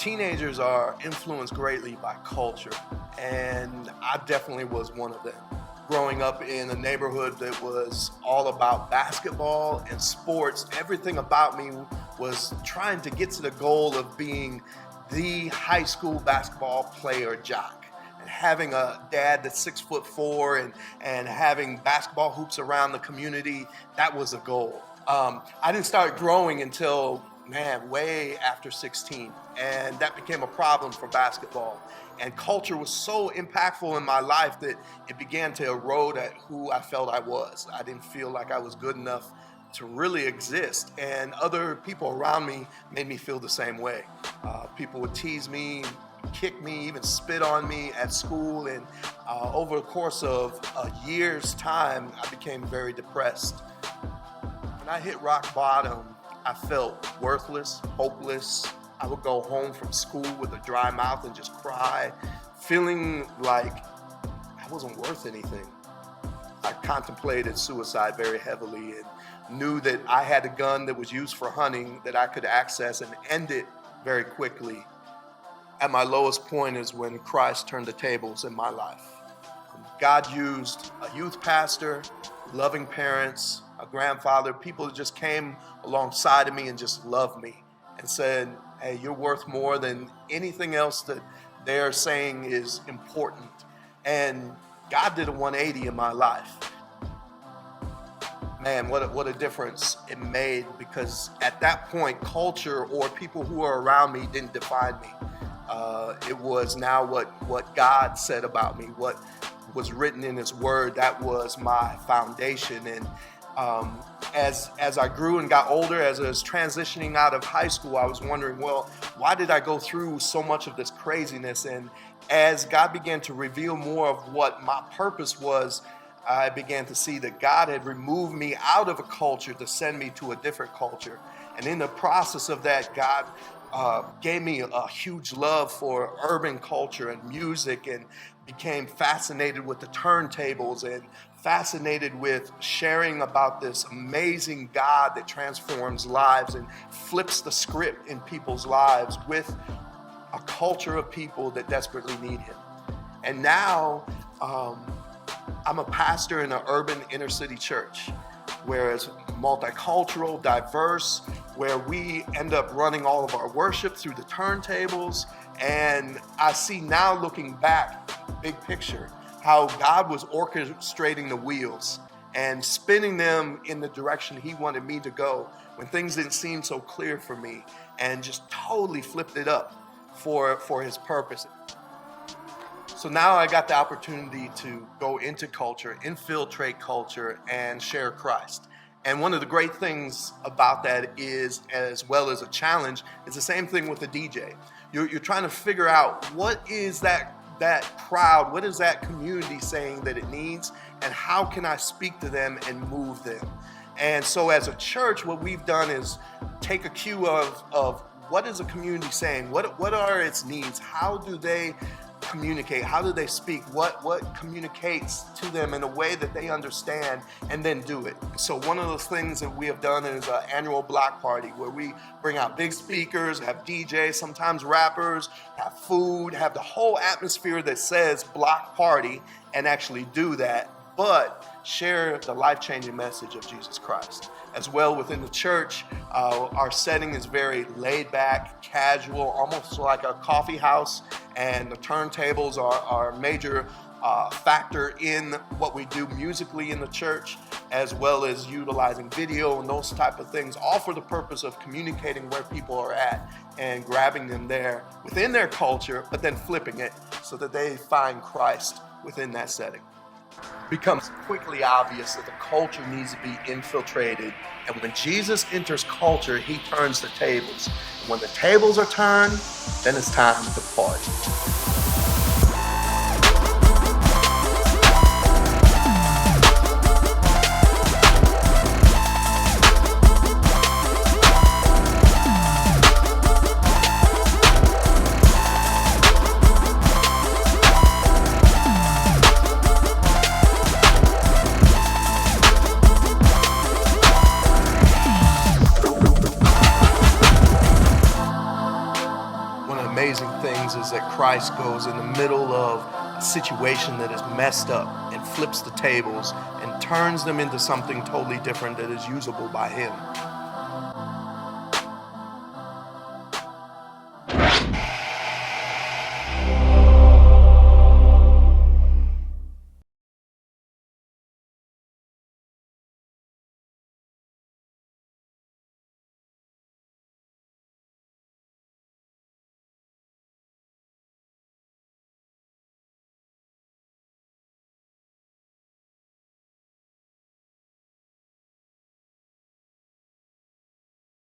Teenagers are influenced greatly by culture, and I definitely was one of them. Growing up in a neighborhood that was all about basketball and sports, everything about me was trying to get to the goal of being the high school basketball player jock. And having a dad that's 6'4" and having basketball hoops around the community, that was a goal. I didn't start growing until, way after 16. And that became a problem for basketball. And culture was so impactful in my life that it began to erode at who I felt I was. I didn't feel like I was good enough to really exist. And other people around me made me feel the same way. People would tease me, kick me, even spit on me at school. And over the course of a year's time, I became very depressed. When I hit rock bottom, I felt worthless, hopeless. I would go home from school with a dry mouth and just cry, feeling like I wasn't worth anything. I contemplated suicide very heavily and knew that I had a gun that was used for hunting that I could access and end it very quickly. At my lowest point is when Christ turned the tables in my life. God used a youth pastor, loving parents, a grandfather, people that just came alongside of me and just loved me and said, hey, you're worth more than anything else that they're saying is important. And God did a 180 in my life. Man, what a difference it made, because at that point, culture or people who are around me didn't define me. It was now what God said about me, what was written in His Word. That was my foundation. And as I grew and got older, as I was transitioning out of high school, I was wondering, well, why did I go through so much of this craziness? And as God began to reveal more of what my purpose was, I began to see that God had removed me out of a culture to send me to a different culture. And in the process of that, God gave me a huge love for urban culture and music, and became fascinated with the turntables and fascinated with sharing about this amazing God that transforms lives and flips the script in people's lives with a culture of people that desperately need Him. And now I'm a pastor in an urban inner city church, where it's multicultural, diverse, where we end up running all of our worship through the turntables. And I see now, looking back, big picture, how God was orchestrating the wheels and spinning them in the direction He wanted me to go when things didn't seem so clear for me, and just totally flipped it up for His purpose. So now I got the opportunity to go into culture, infiltrate culture, and share Christ. And one of the great things about that is, as well as a challenge, it's the same thing with the DJ. You're trying to figure out, what is that crowd, what is that community saying that it needs, and how can I speak to them and move them? And so as a church, what we've done is take a cue of what is a community saying, what are its needs, how do they communicate, how do they speak, what communicates to them in a way that they understand, and then do it. So one of the things that we have done is an annual block party, where we bring out big speakers, have DJs, sometimes rappers, have food, have the whole atmosphere that says block party, and actually do that, but share the life-changing message of Jesus Christ. As well, within the church, our setting is very laid back, casual, almost like a coffee house, and the turntables are a major factor in what we do musically in the church, as well as utilizing video and those type of things, all for the purpose of communicating where people are at and grabbing them there within their culture, but then flipping it so that they find Christ within that setting. Becomes quickly obvious that the culture needs to be infiltrated. And when Jesus enters culture, He turns the tables. And when the tables are turned, then it's time to party. amazing things is that Christ goes in the middle of a situation that is messed up and flips the tables and turns them into something totally different that is usable by him.